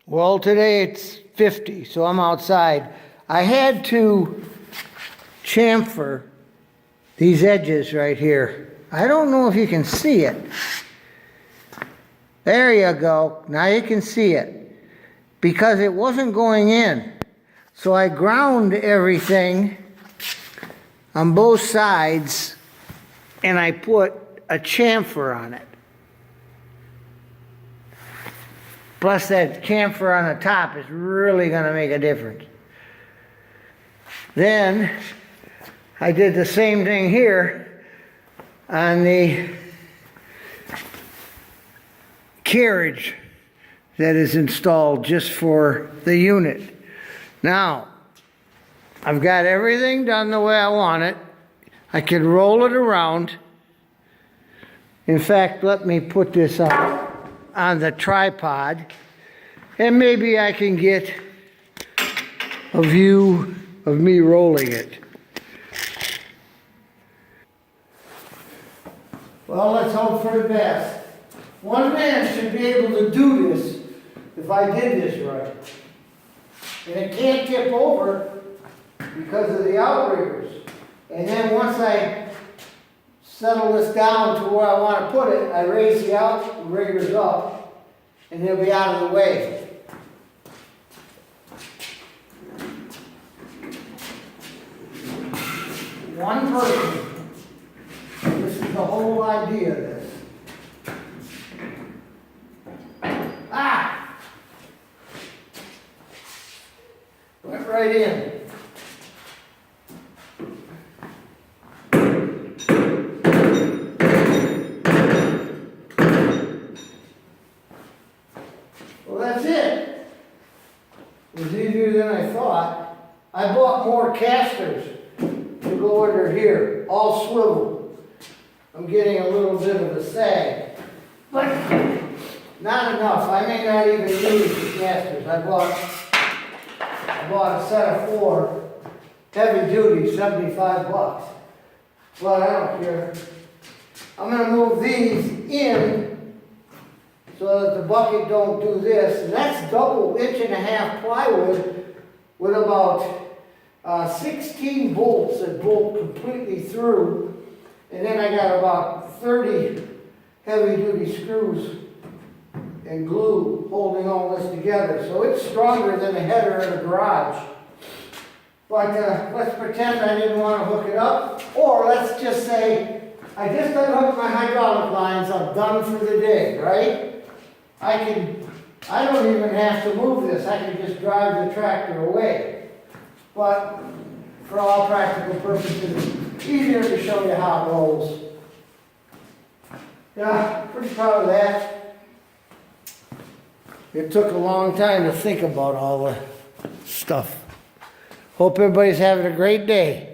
Well, today it's 50, so I'm outside. I had to chamfer these edges right here. I don't know if you can see it. There you go. Now you can see it. Because it wasn't going in. So I ground everything on both sides and I put a chamfer on it. Plus that chamfer on the top is really going to make a difference. Then I did the same thing here on the carriage that is installed just for the unit. Now, I've got everything done the way I want it. I can roll it around. In fact, let me put this on the tripod, and maybe I can get a view of me rolling it. Well, let's hope for the best. One man should be able to do this if I did this right. And it can't tip over because of the outriggers. And then once I settle this down to where I want to put it, I raise the outriggers up and they'll be out of the way. One person. This is the whole idea of this. Ah! Went right in. Well, that's it. It was easier than I thought. I bought more casters to go under here, all swivel. I'm getting a little bit of a sag, but not enough. I may not even use the casters. I bought a set of 4, heavy duty, 75 bucks. But I don't care. I'm going to move these in so that the bucket don't do this. And that's double 1.5-inch plywood with about 16 bolts that bolt completely through. And then I got about 30 heavy-duty screws and glue holding all this together. So it's stronger than a header in a garage. But let's pretend I didn't want to hook it up. Or let's just say, I just unhooked my hydraulic lines, I'm done for the day, right? I don't even have to move this, I can just drive the tractor away. But for all practical purposes, easier to show you how it rolls. Yeah, pretty proud of that. It took a long time to think about all the stuff. Hope everybody's having a great day.